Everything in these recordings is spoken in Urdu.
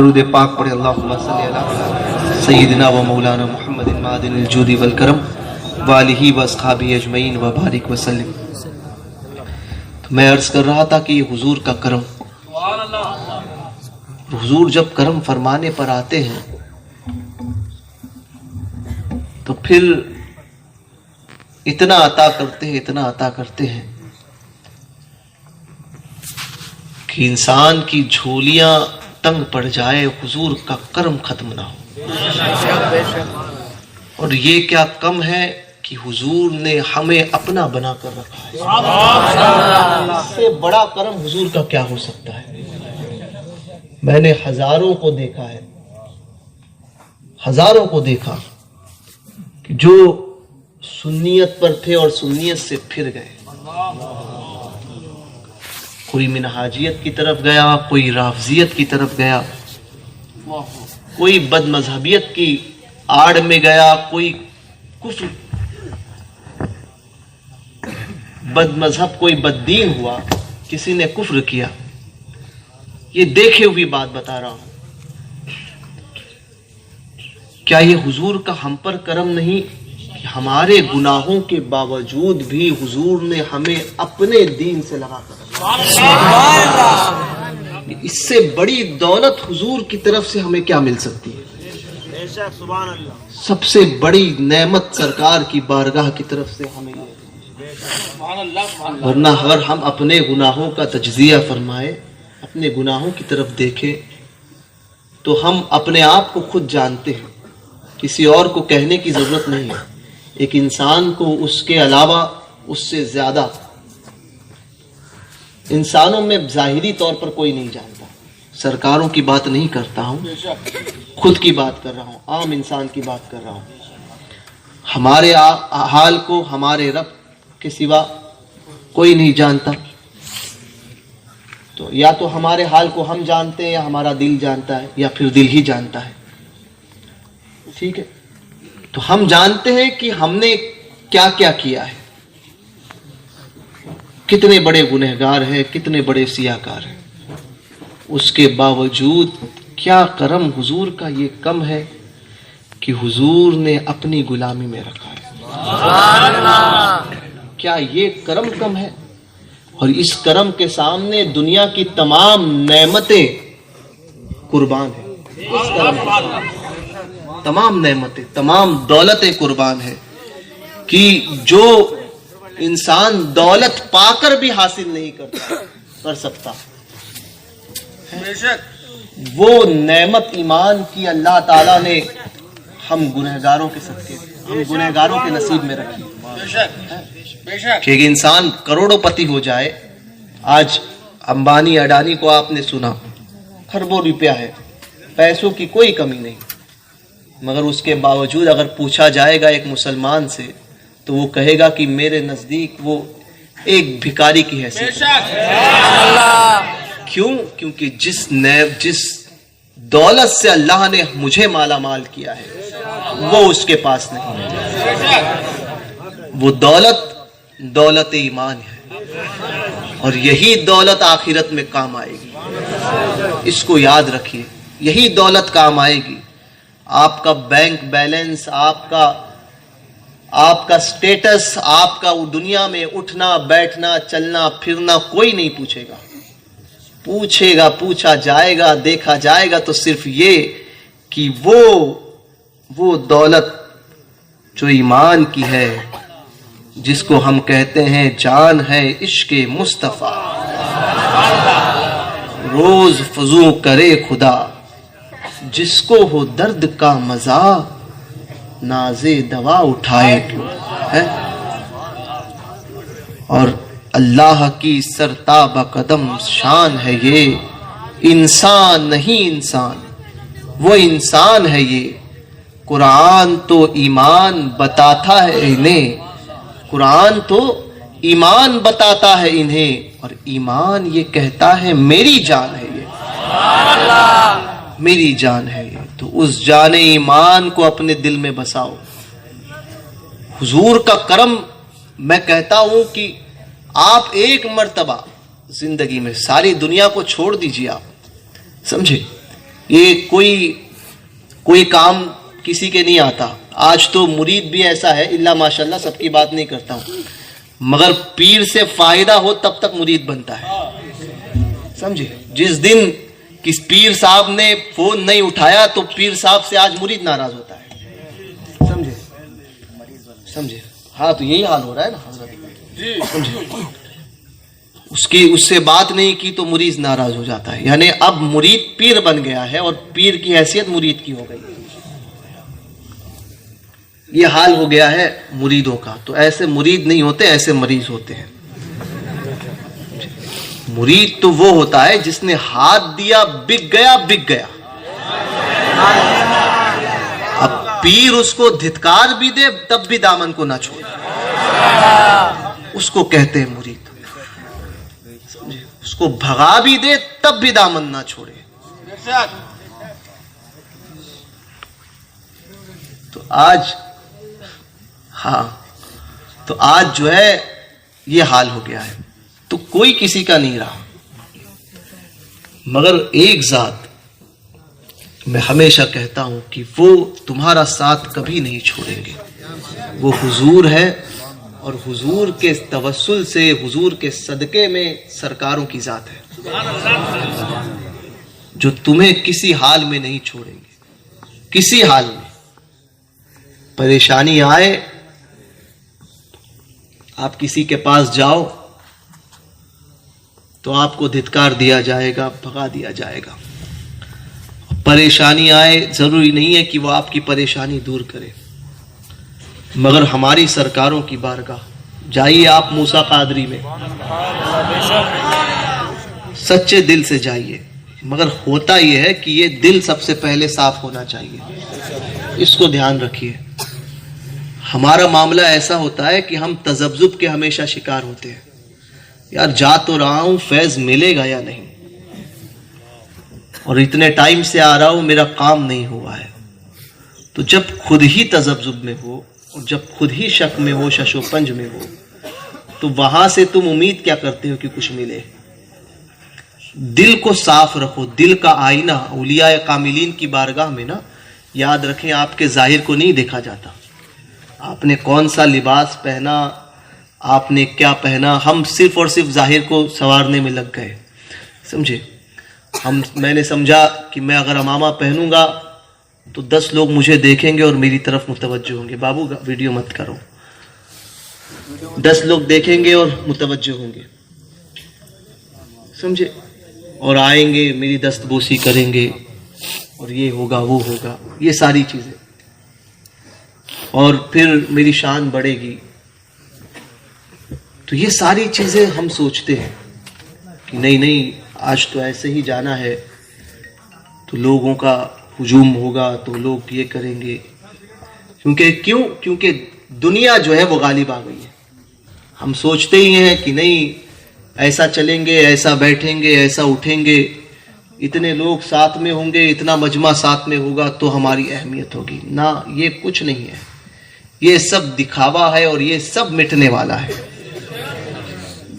درود پاک پڑھے اللہم صلی علی سیدنا و مولانا محمد معدن الجود والکرم وآلہ و اصحابہ اجمعین و بارک وسلم۔ میں عرض کر رہا تھا کہ یہ حضور کا کرم، حضور جب کرم فرمانے پر آتے ہیں تو پھر اتنا عطا کرتے ہیں، اتنا عطا کرتے ہیں کہ انسان کی جھولیاں تنگ پڑ جائے، حضور کا کرم ختم نہ ہو۔ اور یہ کیا کم ہے کہ حضور نے ہمیں اپنا بنا کر رکھا ہے۔ اس سے بڑا کرم حضور کا کیا ہو سکتا ہے؟ میں نے ہزاروں کو دیکھا ہے، ہزاروں کو دیکھا کہ جو سنیت پر تھے اور سنیت سے پھر گئے، کوئی منہاجیت کی طرف گیا، کوئی رافضیت کی طرف گیا، کوئی بد مذہبیت کی آڑ میں گیا، کوئی کفر بد مذہب، کوئی بد دین ہوا، کسی نے کفر کیا۔ یہ دیکھے ہوئی بات بتا رہا ہوں۔ کیا یہ حضور کا ہم پر کرم نہیں کہ ہمارے گناہوں کے باوجود بھی حضور نے ہمیں اپنے دین سے لگا کر رکھا؟ اس سے بڑی دولت حضور کی طرف سے ہمیں کیا مل سکتی ہے؟ سب سے بڑی نعمت سرکار کی بارگاہ کی طرف سے ہمیں یہ، ورنہ اگر ہم اپنے گناہوں کا تجزیہ فرمائے، اپنے گناہوں کی طرف دیکھیں تو ہم اپنے آپ کو خود جانتے ہیں، کسی اور کو کہنے کی ضرورت نہیں ہے۔ ایک انسان کو اس کے علاوہ اس سے زیادہ انسانوں میں ظاہری طور پر کوئی نہیں جانتا۔ سرکاروں کی بات نہیں کرتا ہوں، خود کی بات کر رہا ہوں، عام انسان کی بات کر رہا ہوں۔ ہمارے حال کو ہمارے رب کے سوا کوئی نہیں جانتا، تو یا تو ہمارے حال کو ہم جانتے ہیں، یا ہمارا دل جانتا ہے، یا پھر دل ہی جانتا ہے۔ ٹھیک ہے، تو ہم جانتے ہیں کہ ہم نے کیا کیا کیا ہے، کتنے بڑے گنہگار ہیں، کتنے بڑے سیاہکار ہیں۔ اس کے باوجود کیا کرم حضور کا یہ کم ہے کہ حضور نے اپنی غلامی میں رکھا ہے۔ کیا یہ کرم کم ہے؟ اور اس کرم کے سامنے دنیا کی تمام نعمتیں قربان ہیں۔ اس کرم کے سامنے تمام نعمتیں، تمام دولتیں قربان ہیں کہ جو انسان دولت پا کر بھی حاصل نہیں کر سکتا، وہ نعمت ایمان کی اللہ تعالیٰ نے ہم گنہگاروں کے صدقے، ہم گنہگاروں کے نصیب میں رکھی کہ ایک انسان کروڑوں پتی ہو جائے۔ آج امبانی اڈانی کو آپ نے سنا، خربوں روپیہ ہے، پیسوں کی کوئی کمی نہیں، مگر اس کے باوجود اگر پوچھا جائے گا ایک مسلمان سے تو وہ کہے گا کہ میرے نزدیک وہ ایک بھکاری کی حیثیت ہے۔ کیوں؟ کیونکہ جس دولت سے اللہ نے مجھے مالا مال کیا ہے وہ اس کے پاس نہیں ہے۔ وہ دولت ایمان ہے، اور یہی دولت آخرت میں کام آئے گی۔ اس کو یاد رکھیے، یہی دولت کام آئے گی۔ آپ کا بینک بیلنس، آپ کا سٹیٹس، آپ کا دنیا میں اٹھنا بیٹھنا چلنا پھرنا کوئی نہیں پوچھے گا۔ پوچھا جائے گا، دیکھا جائے گا تو صرف یہ کہ وہ دولت جو ایمان کی ہے، جس کو ہم کہتے ہیں جان ہے عشق مصطفیٰ، روز فزوں کرے خدا، جس کو ہو درد کا مزہ نازے دوا اٹھائے کیوں ہے۔ اور اللہ کی سرتاب قدم شان ہے یہ، انسان نہیں انسان، وہ انسان ہے یہ۔ قرآن تو ایمان بتاتا ہے انہیں، قرآن تو ایمان بتاتا ہے انہیں، اور ایمان یہ کہتا ہے میری جان ہے یہ، میری جان ہے یہ۔ تو اس جان ایمان کو اپنے دل میں بساؤ۔ حضور کا کرم، میں کہتا ہوں کہ آپ ایک مرتبہ زندگی میں، ساری دنیا کو چھوڑ دیجیے، آپ سمجھے، یہ کوئی کام کسی کے نہیں آتا. آج تو مرید بھی ایسا ہے اللہ ماشاءاللہ، سب کی بات نہیں کرتا ہوں، مگر پیر سے فائدہ ہو تب تک مرید بنتا ہے. سمجھے؟ جس دن کس پیر صاحب نے فون نہیں اٹھایا تو پیر صاحب سے آج مرید ناراض ہوتا ہے. سمجھے؟ ہاں تو یہی حال ہو رہا ہے نا حضرت. سمجھے؟ اس سے بات نہیں کی تو مرید ناراض ہو جاتا ہے. یعنی اب مرید پیر بن گیا ہے اور پیر کی حیثیت مرید کی ہو گئی. یہ حال ہو گیا ہے مریدوں کا. تو ایسے مرید نہیں ہوتے، ایسے مریض ہوتے ہیں. مرید تو وہ ہوتا ہے جس نے ہاتھ دیا بک گیا. اب پیر اس کو دھتکار بھی دے تب بھی دامن کو نہ چھوڑے، اس کو کہتے ہیں مرید. اس کو بھگا بھی دے تب بھی دامن نہ چھوڑے. تو آج جو ہے یہ حال ہو گیا ہے. تو کوئی کسی کا نہیں رہا، مگر ایک ذات میں ہمیشہ کہتا ہوں کہ وہ تمہارا ساتھ کبھی نہیں چھوڑیں گے. وہ حضور ہے، اور حضور کے توسل سے، حضور کے صدقے میں سرکاروں کی ذات ہے جو تمہیں کسی حال میں نہیں چھوڑیں گے. کسی حال میں پریشانی آئے، آپ کسی کے پاس جاؤ تو آپ کو دھتکار دیا جائے گا، بھگا دیا جائے گا. پریشانی آئے، ضروری نہیں ہے کہ وہ آپ کی پریشانی دور کرے، مگر ہماری سرکاروں کی بارگاہ جائیے آپ موسیٰ قادری میں، سچے دل سے جائیے. مگر ہوتا یہ ہے کہ یہ دل سب سے پہلے صاف ہونا چاہیے، اس کو دھیان رکھیے. ہمارا معاملہ ایسا ہوتا ہے کہ ہم تذبذب کے ہمیشہ شکار ہوتے ہیں. یار جا تو رہا ہوں، فیض ملے گا یا نہیں، اور اتنے ٹائم سے آ رہا ہوں، میرا کام نہیں ہوا ہے. تو جب خود ہی تذبذب میں ہو اور جب خود ہی شک میں ہو، شش و پنج میں ہو، تو وہاں سے تم امید کیا کرتے ہو کہ کچھ ملے؟ دل کو صاف رکھو. دل کا آئینہ اولیاء کاملین کی بارگاہ میں نا، یاد رکھیں آپ کے ظاہر کو نہیں دیکھا جاتا. آپ نے کون سا لباس پہنا، آپ نے کیا پہنا، ہم صرف اور صرف ظاہر کو سنوارنے میں لگ گئے. سمجھے؟ میں نے سمجھا کہ میں اگر عمامہ پہنوں گا تو 10 لوگ مجھے دیکھیں گے اور میری طرف متوجہ ہوں گے. بابو ویڈیو مت کرو. 10 لوگ دیکھیں گے اور متوجہ ہوں گے. سمجھے؟ اور آئیں گے، میری دست بوسی کریں گے، اور یہ ہوگا وہ ہوگا، یہ ساری چیزیں، اور پھر میری شان بڑھے گی. تو یہ ساری چیزیں ہم سوچتے ہیں کہ نہیں آج تو ایسے ہی جانا ہے، تو لوگوں کا ہجوم ہوگا تو لوگ یہ کریں گے. کیونکہ دنیا جو ہے وہ غالب آ گئی ہے. ہم سوچتے ہی ہیں کہ نہیں ایسا چلیں گے، ایسا بیٹھیں گے، ایسا اٹھیں گے، اتنے لوگ ساتھ میں ہوں گے، اتنا مجمع ساتھ میں ہوگا تو ہماری اہمیت ہوگی. نہ، یہ کچھ نہیں ہے. یہ سب دکھاوا ہے اور یہ سب مٹنے والا ہے.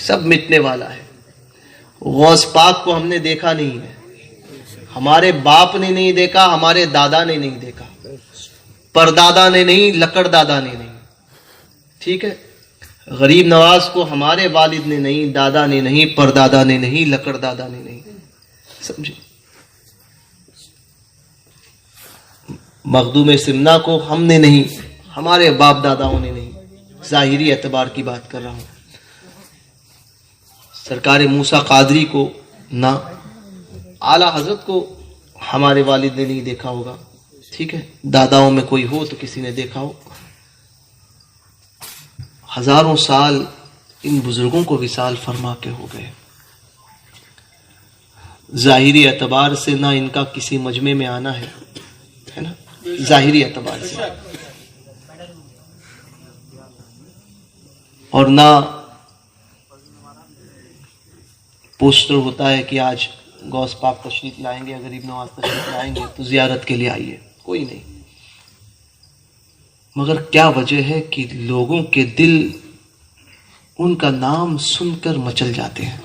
سب مٹنے والا ہے. غوث پاک کو ہم نے دیکھا نہیں ہے، ہمارے باپ نے نہیں دیکھا، ہمارے دادا نے نہیں دیکھا، پردادا نے نہیں، لکڑ دادا نے نہیں. ٹھیک ہے؟ غریب نواز کو ہمارے والد نے نہیں، دادا نے نہیں، پردادا نے نہیں، لکڑ دادا نے نہیں. سمجھے؟ مخدوم سمنا کو ہم نے نہیں، ہمارے باپ داداؤں نے نہیں. ظاہری اعتبار کی بات کر رہا ہوں. سرکار موسیٰ قادری کو نہ، اعلیٰ حضرت کو ہمارے والد نے نہیں دیکھا ہوگا. ٹھیک ہے؟ داداؤں میں کوئی ہو تو کسی نے دیکھا ہو. ہزاروں سال ان بزرگوں کو وصال فرما کے ہو گئے. ظاہری اعتبار سے نہ ان کا کسی مجمع میں آنا ہے نا، ظاہری اعتبار سے، اور نہ پوسٹر ہوتا ہے کہ آج غوث پاک تشریف لائیں گے، غریب نواز تشریف لائیں گے تو زیارت کے لیے آئیے. کوئی نہیں. مگر کیا وجہ ہے کہ لوگوں کے دل ان کا نام سن کر مچل جاتے ہیں؟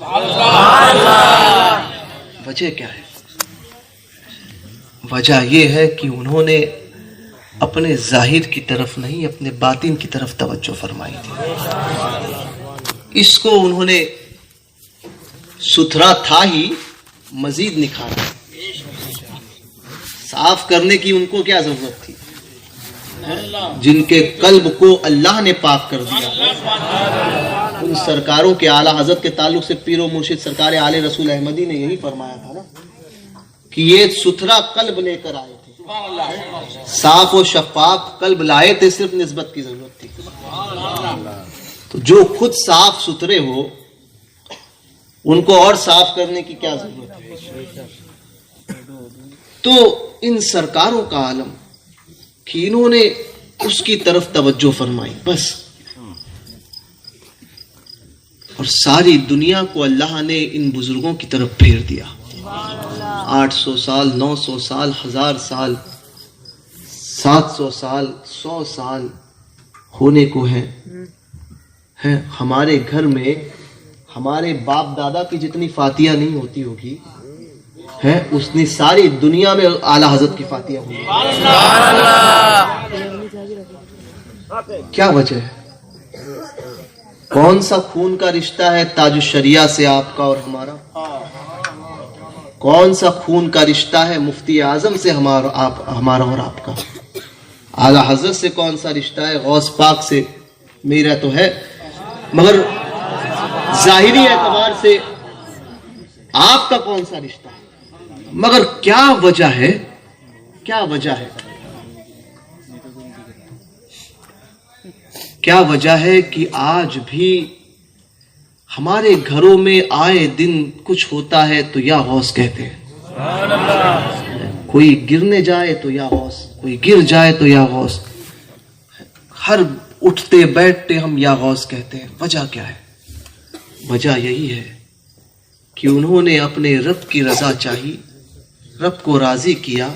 وجہ کیا ہے؟ وجہ یہ ہے کہ انہوں نے اپنے ظاہر کی طرف نہیں اپنے باطن کی طرف توجہ فرمائی تھی. اس کو انہوں نے ستھرا تھا ہی مزید نکھارا. صاف کرنے کی ان کو کیا ضرورت تھی؟ جن کے قلب کو اللہ نے پاک کر دیا. ان سرکاروں کے اعلیٰ حضرت کے تعلق سے پیر و مرشد سرکار آل رسول احمدی نے یہی فرمایا تھا نا کہ یہ ستھرا قلب لے کر آئے تھے. صاف و شفاف قلب لائے تھے, صرف نسبت کی ضرورت تھی. تو جو خود صاف ستھرے ہو ان کو اور صاف کرنے کی کیا ضرورت ہے؟ تو ان سرکاروں کا عالم کہ انہوں نے اس کی طرف توجہ فرمائی بس, اور ساری دنیا کو اللہ نے ان بزرگوں کی طرف پھیر دیا. 800 سال, 900 سال, 1000 سال, 700 سال, 100 سال ہونے کو ہیں. ہمارے گھر میں ہمارے باپ دادا کی جتنی فاتحہ نہیں ہوتی ہوگی ہے اتنی ساری دنیا میں اعلیٰ حضرت کی فاتحہ ہوگی. کیا وجہ ہے؟ کون سا خون کا رشتہ ہے تاج الشریعہ سے آپ کا اور ہمارا؟ کون سا خون کا رشتہ ہے مفتی اعظم سے ہمارا اور آپ کا؟ اعلیٰ حضرت سے کون سا رشتہ ہے؟ غوث پاک سے میرا تو ہے, مگر ظاہری اعتبار سے آپ کا کون سا رشتہ ہے؟ مگر کیا وجہ ہے؟ کیا وجہ ہے؟ کیا وجہ ہے کہ آج بھی ہمارے گھروں میں آئے دن کچھ ہوتا ہے تو یا غوث کہتے ہیں, کوئی گرنے جائے تو یا غوث, کوئی گر جائے تو یا غوث, ہر اٹھتے بیٹھتے ہم یا غوث کہتے ہیں. وجہ کیا ہے؟ وجہ یہی ہے کہ انہوں نے اپنے رب کی رضا چاہی, رب کو راضی کیا,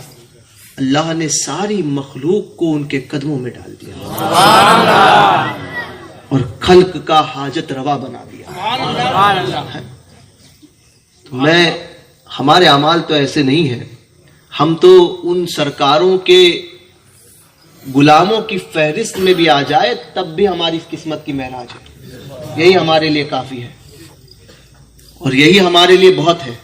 اللہ نے ساری مخلوق کو ان کے قدموں میں ڈال دیا اور خلق کا حاجت روا بنا دیا. تو ہمارے اعمال تو ایسے نہیں ہیں, ہم تو ان سرکاروں کے غلاموں کی فہرست میں بھی آ جائے تب بھی ہماری قسمت کی معراج ہے. یہی ہمارے لیے کافی ہے اور یہی ہمارے لیے بہت ہے.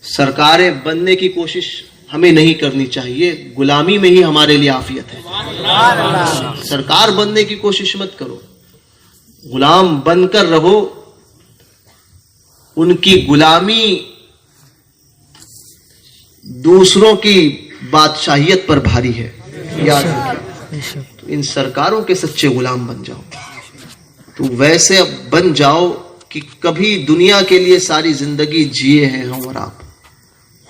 سرکاریں بننے کی کوشش ہمیں نہیں کرنی چاہیے, غلامی میں ہی ہمارے لیے عافیت ہے. سرکار بننے کی کوشش مت کرو, غلام بن کر رہو. ان کی غلامی دوسروں کی بادشاہیت پر بھاری ہے. یاد رکھیں, ان سرکاروں کے سچے غلام بن جاؤ. تو ویسے بن جاؤ کہ کبھی دنیا کے لیے ساری زندگی جیے ہیں ہم اور آپ,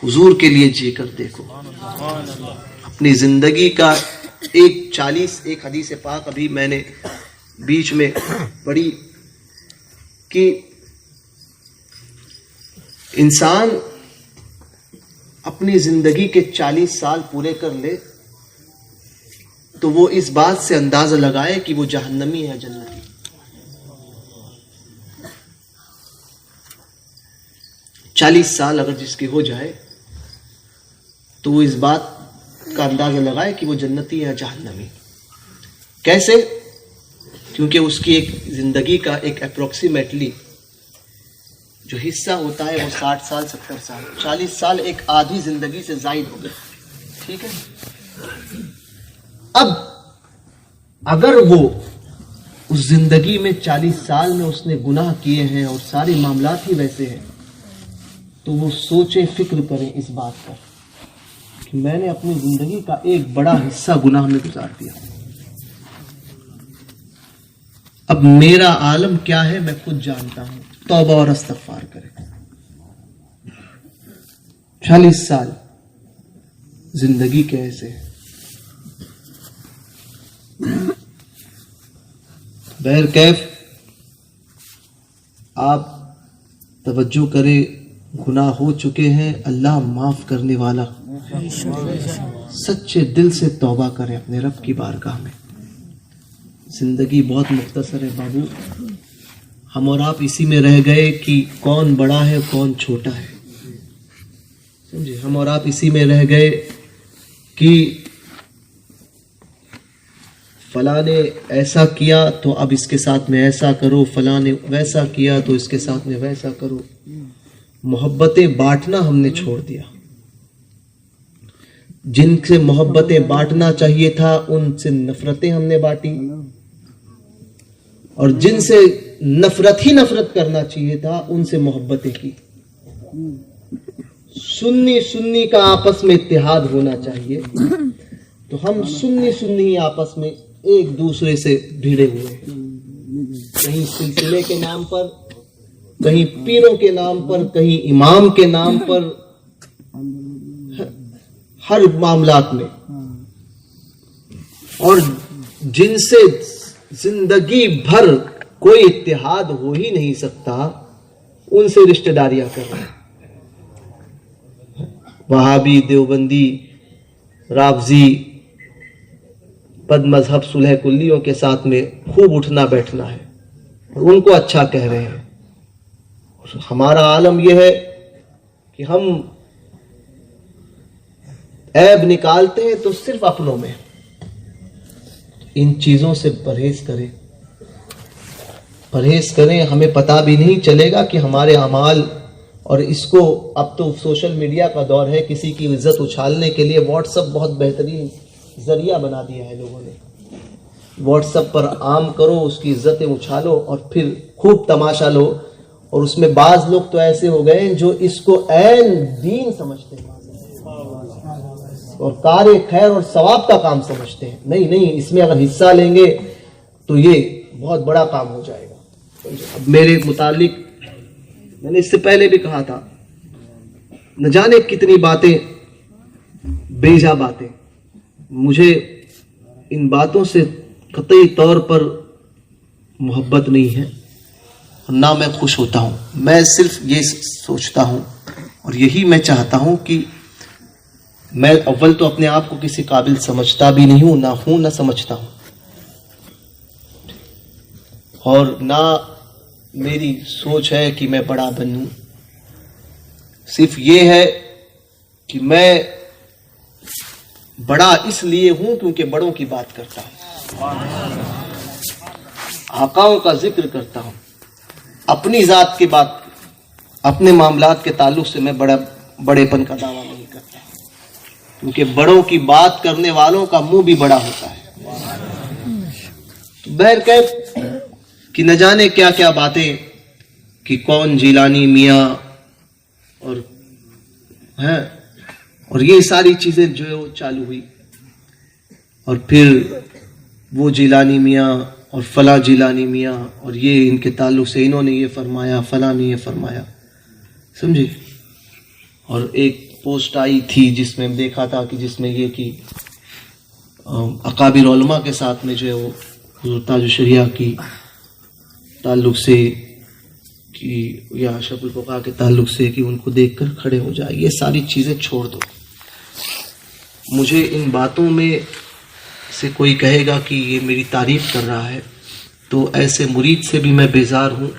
حضور کے لیے جی کر دیکھو. اپنی زندگی کا ایک حدیث پاک ابھی میں نے بیچ میں پڑھی کہ انسان اپنی زندگی کے 40 سال پورے کر لے تو وہ اس بات سے اندازہ لگائے کہ وہ جہنمی ہے جنتی. 40 سال اگر جس کی ہو جائے تو وہ اس بات کا اندازہ لگائے کہ وہ جنتی ہے جہنمی. کیسے؟ کیونکہ اس کی ایک زندگی کا ایک اپروکسیمیٹلی جو حصہ ہوتا ہے وہ 60 سال 70 سال 40 سال ایک آدھی زندگی سے زائد ہو گئے. ٹھیک ہے. اب اگر وہ اس زندگی میں 40 سال میں اس نے گناہ کیے ہیں اور سارے معاملات ہی ویسے ہیں تو وہ سوچیں, فکر کریں اس بات پر کہ میں نے اپنی زندگی کا ایک بڑا حصہ گناہ میں گزار دیا. اب میرا عالم کیا ہے میں خود جانتا ہوں. توبہ اور استغفار کریں. 40 سال زندگی کے ایسے ہیں. بہر کیف آپ توجہ کریں, گناہ ہو چکے ہیں, اللہ معاف کرنے والا. سچے دل سے توبہ کریں اپنے رب کی بارگاہ میں. زندگی بہت مختصر ہے بابو. ہم اور آپ اسی میں رہ گئے کہ کون بڑا ہے کون چھوٹا ہے. سمجھے, ہم اور آپ اسی میں رہ گئے کہ فلاں نے ایسا کیا تو اب اس کے ساتھ میں ایسا کرو, فلاں نے ویسا کیا تو اس کے ساتھ میں ویسا کرو. محبتیں بانٹنا ہم نے چھوڑ دیا. جن سے محبتیں بانٹنا چاہیے تھا ان سے نفرتیں ہم نے بانٹی, اور جن سے نفرت ہی نفرت کرنا چاہیے تھا ان سے محبتیں کی. سنی کا آپس میں اتحاد ہونا چاہیے, تو ہم سنی آپس میں ایک دوسرے سے بھیڑے ہوئے ہیں. کہیں سلسلے کے نام پر, کہیں پیروں کے نام پر, کہیں امام کے نام پر, ہر معاملات میں. اور جن سے زندگی بھر کوئی اتحاد ہو ہی نہیں سکتا ان سے رشتہ داریاں کر رہے ہیں. وہابی, دیوبندی, رافضی, بد مذہب صلح کلیوں کے ساتھ میں خوب اٹھنا بیٹھنا ہے اور ان کو اچھا کہہ رہے ہیں. ہمارا عالم یہ ہے کہ ہم عیب نکالتے ہیں تو صرف اپنوں میں. ان چیزوں سے پرہیز کریں. ہمیں پتہ بھی نہیں چلے گا کہ ہمارے اعمال, اور اس کو اب تو سوشل میڈیا کا دور ہے, کسی کی عزت اچھالنے کے لیے واٹس ایپ بہت بہترین ذریعہ بنا دیا ہے لوگوں نے. واٹس ایپ پر عام کرو, اس کی عزتیں اچھالو اور پھر خوب تماشا لو. اور اس میں بعض لوگ تو ایسے ہو گئے جو اس کو عین دین سمجھتے ہیں اور کار خیر اور ثواب کا کام سمجھتے ہیں. نہیں, اس میں اگر حصہ لیں گے تو یہ بہت بڑا کام ہو جائے گا. اب میرے متعلق میں نے اس سے پہلے بھی کہا تھا, نہ جانے کتنی باتیں, بیجا باتیں. مجھے ان باتوں سے قطعی طور پر محبت نہیں ہے, نہ میں خوش ہوتا ہوں. میں صرف یہ سوچتا ہوں اور یہی میں چاہتا ہوں کہ میں اول تو اپنے آپ کو کسی قابل سمجھتا بھی نہیں ہوں, نہ سمجھتا ہوں, اور نہ میری سوچ ہے کہ میں بڑا بنوں. صرف یہ ہے کہ میں بڑا اس لیے ہوں کیونکہ بڑوں کی بات کرتا ہوں, آقاؤں کا ذکر کرتا ہوں. اپنی ذات کی بات, اپنے معاملات کے تعلق سے میں بڑے پن کا دعویٰ نہیں کرتا, کیونکہ بڑوں کی بات کرنے والوں کا منہ بھی بڑا ہوتا ہے. بہرکیف کہ نہ جانے کیا کیا باتیں, کہ کون جیلانی میاں اور یہ ساری چیزیں جو ہے وہ چالو ہوئی, اور پھر وہ جیلانی میاں اور فلاں جیلانی میاں, اور یہ ان کے تعلق سے انہوں نے یہ فرمایا, فلاں نے یہ فرمایا, سمجھے. اور ایک پوسٹ آئی تھی جس میں دیکھا تھا کہ جس میں یہ کہ اکابر علماء کے ساتھ میں جو ہے وہ حضور تاج الشریعہ کی تعلق سے کہ یا اشرف الفقراء کے تعلق سے کہ ان کو دیکھ کر کھڑے ہو جائے. یہ ساری چیزیں چھوڑ دو. مجھے ان باتوں میں سے کوئی کہے گا کہ یہ میری تعریف کر رہا ہے تو ایسے مرید سے بھی میں بیزار ہوں,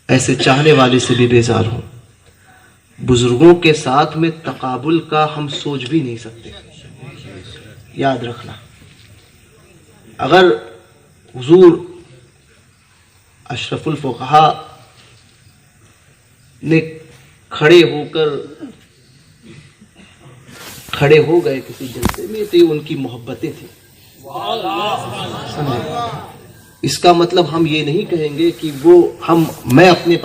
ایسے چاہنے والے سے بھی بیزار ہوں. بزرگوں کے ساتھ میں تقابل کا ہم سوچ بھی نہیں سکتے. یاد رکھنا, اگر حضور اشرف الفقہاء نے کھڑے ہو گئے کسی جلسے میں تو یہ ان کی محبتیں تھیں. اس کا مطلب ہم یہ نہیں کہیں گے کہ میں اپنے